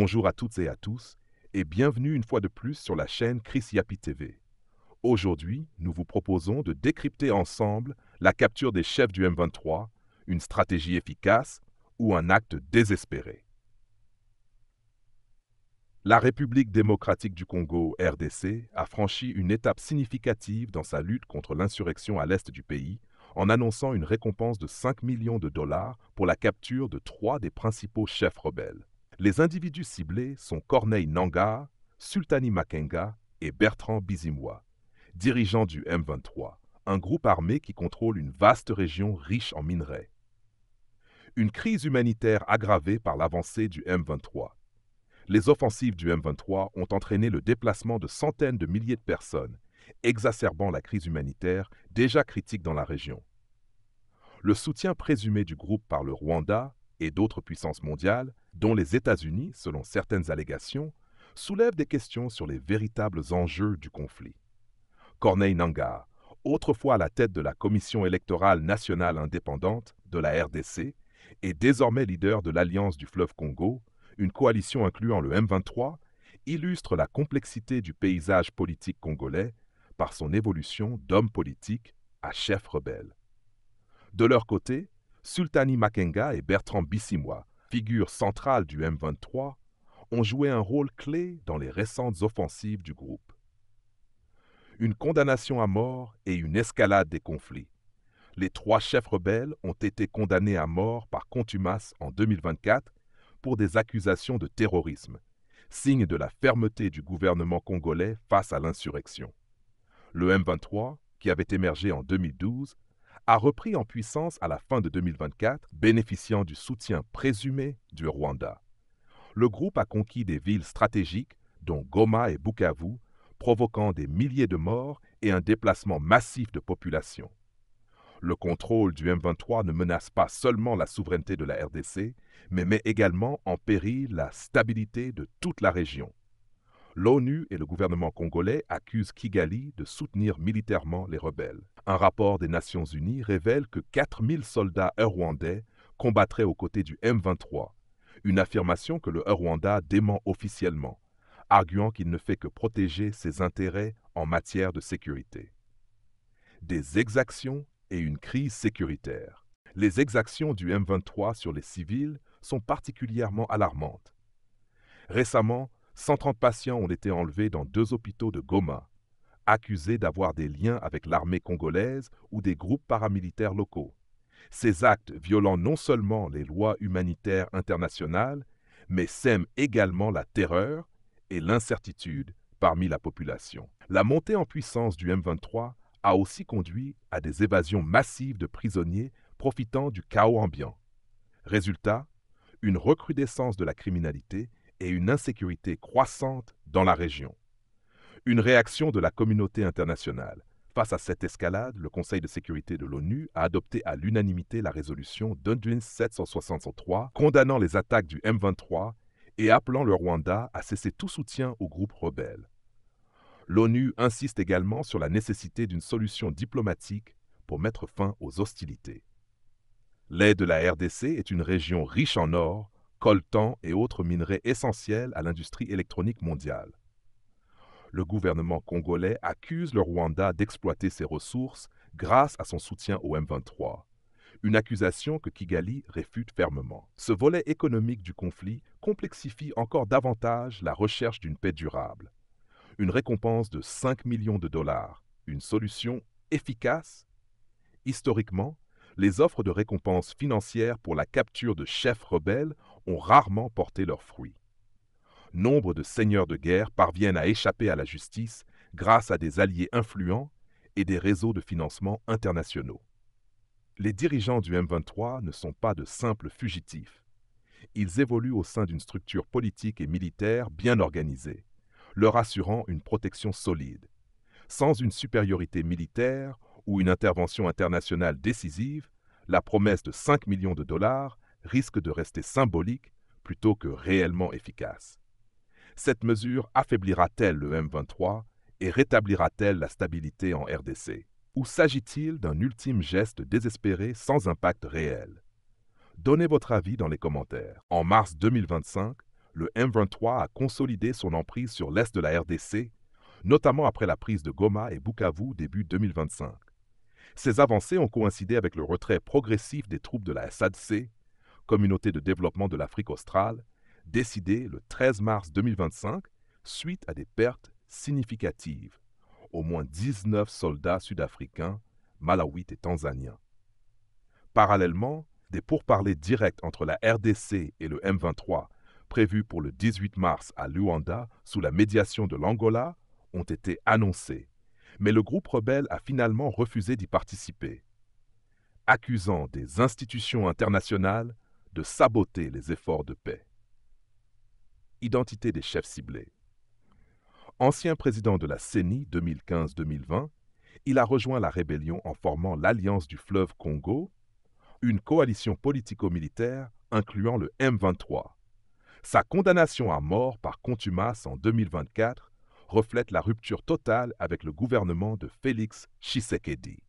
Bonjour à toutes et à tous et bienvenue une fois de plus sur la chaîne Chris Yapi TV. Aujourd'hui, nous vous proposons de décrypter ensemble la capture des chefs du M23, une stratégie efficace ou un acte désespéré. La République démocratique du Congo, RDC, a franchi une étape significative dans sa lutte contre l'insurrection à l'est du pays en annonçant une récompense de 5 millions de dollars pour la capture de 3 des principaux chefs rebelles. Les individus ciblés sont Corneille Nangaa, Sultani Makenga et Bertrand Bisimwa, dirigeants du M23, un groupe armé qui contrôle une vaste région riche en minerais. Une crise humanitaire aggravée par l'avancée du M23. Les offensives du M23 ont entraîné le déplacement de centaines de milliers de personnes, exacerbant la crise humanitaire déjà critique dans la région. Le soutien présumé du groupe par le Rwanda et d'autres puissances mondiales, dont les États-Unis, selon certaines allégations, soulève des questions sur les véritables enjeux du conflit. Corneille Nangaa, autrefois à la tête de la Commission électorale nationale indépendante de la RDC, est désormais leader de l'Alliance du fleuve Congo, une coalition incluant le M23, illustre la complexité du paysage politique congolais par son évolution d'homme politique à chef rebelle. De leur côté, Sultani Makenga et Bertrand Bisimwa, figures centrales du M23, ont joué un rôle clé dans les récentes offensives du groupe. Une condamnation à mort et une escalade des conflits. Les 3 chefs rebelles ont été condamnés à mort par contumace en 2024 pour des accusations de terrorisme, signe de la fermeté du gouvernement congolais face à l'insurrection. Le M23, qui avait émergé en 2012, a repris en puissance à la fin de 2024, bénéficiant du soutien présumé du Rwanda. Le groupe a conquis des villes stratégiques, dont Goma et Bukavu, provoquant des milliers de morts et un déplacement massif de population. Le contrôle du M23 ne menace pas seulement la souveraineté de la RDC, mais met également en péril la stabilité de toute la région. L'ONU et le gouvernement congolais accusent Kigali de soutenir militairement les rebelles. Un rapport des Nations Unies révèle que 4000 soldats rwandais combattraient aux côtés du M23, une affirmation que le Rwanda dément officiellement, arguant qu'il ne fait que protéger ses intérêts en matière de sécurité. Des exactions et une crise sécuritaire. Les exactions du M23 sur les civils sont particulièrement alarmantes. Récemment, 130 patients ont été enlevés dans 2 hôpitaux de Goma, accusés d'avoir des liens avec l'armée congolaise ou des groupes paramilitaires locaux. Ces actes violant non seulement les lois humanitaires internationales, mais sèment également la terreur et l'incertitude parmi la population. La montée en puissance du M23 a aussi conduit à des évasions massives de prisonniers profitant du chaos ambiant. Résultat, une recrudescence de la criminalité et une insécurité croissante dans la région. Une réaction de la communauté internationale. Face à cette escalade, le Conseil de sécurité de l'ONU a adopté à l'unanimité la résolution 2763 condamnant les attaques du M23 et appelant le Rwanda à cesser tout soutien aux groupes rebelles. L'ONU insiste également sur la nécessité d'une solution diplomatique pour mettre fin aux hostilités. L'est de la RDC est une région riche en or, coltan et autres minerais essentiels à l'industrie électronique mondiale. Le gouvernement congolais accuse le Rwanda d'exploiter ses ressources grâce à son soutien au M23, une accusation que Kigali réfute fermement. Ce volet économique du conflit complexifie encore davantage la recherche d'une paix durable. Une récompense de 5 millions de dollars, une solution efficace? Historiquement, les offres de récompenses financières pour la capture de chefs rebelles ont rarement porté leurs fruits. Nombre de seigneurs de guerre parviennent à échapper à la justice grâce à des alliés influents et des réseaux de financement internationaux. Les dirigeants du M23 ne sont pas de simples fugitifs. Ils évoluent au sein d'une structure politique et militaire bien organisée, leur assurant une protection solide. Sans une supériorité militaire ou une intervention internationale décisive, la promesse de 5 millions de dollars risque de rester symbolique plutôt que réellement efficace. Cette mesure affaiblira-t-elle le M23 et rétablira-t-elle la stabilité en RDC? Ou s'agit-il d'un ultime geste désespéré sans impact réel? Donnez votre avis dans les commentaires. En mars 2025, le M23 a consolidé son emprise sur l'est de la RDC, notamment après la prise de Goma et Bukavu début 2025. Ces avancées ont coïncidé avec le retrait progressif des troupes de la SADC, Communauté de développement de l'Afrique australe, décidé le 13 mars 2025 suite à des pertes significatives. Au moins 19 soldats sud-africains, malawites et tanzaniens. Parallèlement, des pourparlers directs entre la RDC et le M23, prévus pour le 18 mars à Luanda sous la médiation de l'Angola, ont été annoncés, mais le groupe rebelle a finalement refusé d'y participer, accusant des institutions internationales de saboter les efforts de paix. Identité des chefs ciblés. Ancien président de la CENI 2015-2020, il a rejoint la rébellion en formant l'Alliance du fleuve Congo, une coalition politico-militaire incluant le M23. Sa condamnation à mort par contumace en 2024 reflète la rupture totale avec le gouvernement de Félix Tshisekedi.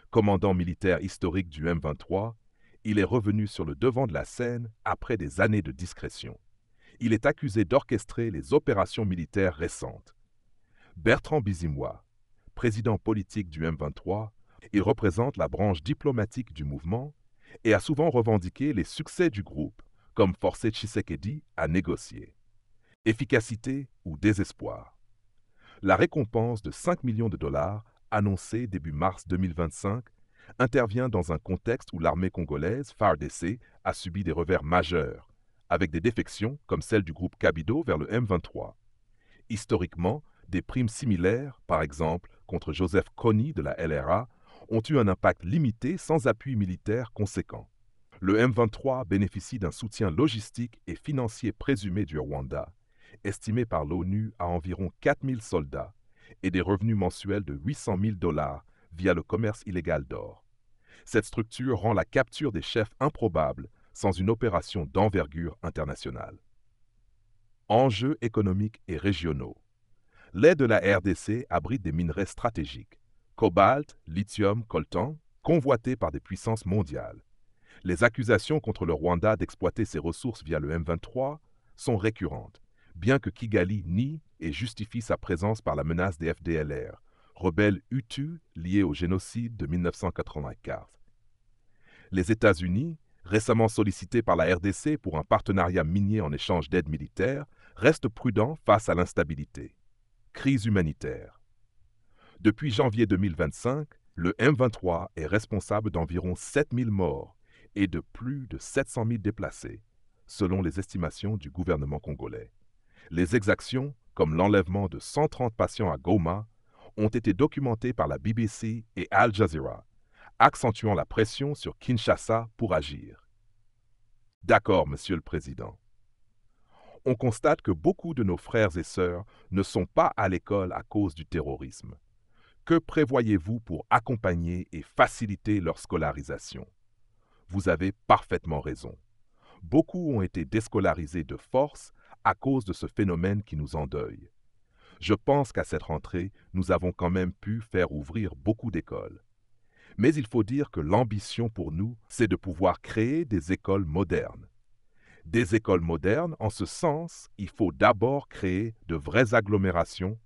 Commandant militaire historique du M23, il est revenu sur le devant de la scène après des années de discrétion. Il est accusé d'orchestrer les opérations militaires récentes. Bertrand Bisimwa, président politique du M23, il représente la branche diplomatique du mouvement et a souvent revendiqué les succès du groupe, comme forcé Tshisekedi à négocier. Efficacité ou désespoir. La récompense de 5 millions de dollars, annoncée début mars 2025, intervient dans un contexte où l'armée congolaise, FARDC, a subi des revers majeurs, avec des défections comme celle du groupe Kabido vers le M23. Historiquement, des primes similaires, par exemple contre Joseph Kony de la LRA, ont eu un impact limité sans appui militaire conséquent. Le M23 bénéficie d'un soutien logistique et financier présumé du Rwanda, estimé par l'ONU à environ 4 000 soldats, et des revenus mensuels de 800 000 dollars via le commerce illégal d'or. Cette structure rend la capture des chefs improbable sans une opération d'envergure internationale. Enjeux économiques et régionaux. L'aide de la RDC abrite des minerais stratégiques, cobalt, lithium, coltan, convoités par des puissances mondiales. Les accusations contre le Rwanda d'exploiter ses ressources via le M23 sont récurrentes, bien que Kigali nie et justifie sa présence par la menace des FDLR, rebelles Hutus liés au génocide de 1984. Les États-Unis, récemment sollicités par la RDC pour un partenariat minier en échange d'aide militaire, restent prudents face à l'instabilité. Crise humanitaire. Depuis janvier 2025, le M23 est responsable d'environ 7 000 morts et de plus de 700 000 déplacés, selon les estimations du gouvernement congolais. Les exactions, comme l'enlèvement de 130 patients à Goma, ont été documentées par la BBC et Al Jazeera, accentuant la pression sur Kinshasa pour agir. D'accord, Monsieur le Président. On constate que beaucoup de nos frères et sœurs ne sont pas à l'école à cause du terrorisme. Que prévoyez-vous pour accompagner et faciliter leur scolarisation? Vous avez parfaitement raison. Beaucoup ont été déscolarisés de force à cause de ce phénomène qui nous endeuille. Je pense qu'à cette rentrée, nous avons quand même pu faire ouvrir beaucoup d'écoles. Mais il faut dire que l'ambition pour nous, c'est de pouvoir créer des écoles modernes. Des écoles modernes, en ce sens, il faut d'abord créer de vraies agglomérations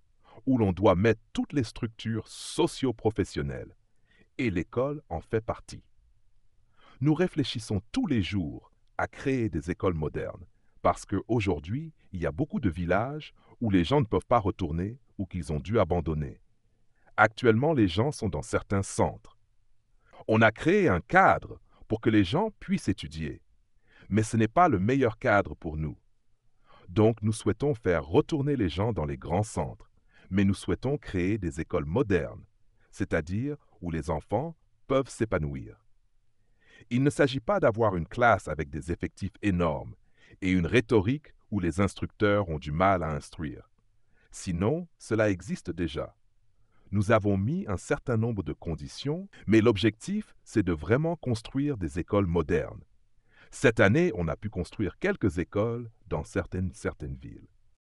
où l'on doit mettre toutes les structures socio-professionnelles. Et l'école en fait partie. Nous réfléchissons tous les jours à créer des écoles modernes parce qu'aujourd'hui, il y a beaucoup de villages où les gens ne peuvent pas retourner ou qu'ils ont dû abandonner. Actuellement, les gens sont dans certains centres. On a créé un cadre pour que les gens puissent étudier, mais ce n'est pas le meilleur cadre pour nous. Donc, nous souhaitons faire retourner les gens dans les grands centres, mais nous souhaitons créer des écoles modernes, c'est-à-dire où les enfants peuvent s'épanouir. Il ne s'agit pas d'avoir une classe avec des effectifs énormes et une rhétorique où les instructeurs ont du mal à instruire. Sinon, cela existe déjà. Nous avons mis un certain nombre de conditions, mais l'objectif, c'est de vraiment construire des écoles modernes. Cette année, on a pu construire quelques écoles dans certaines villes.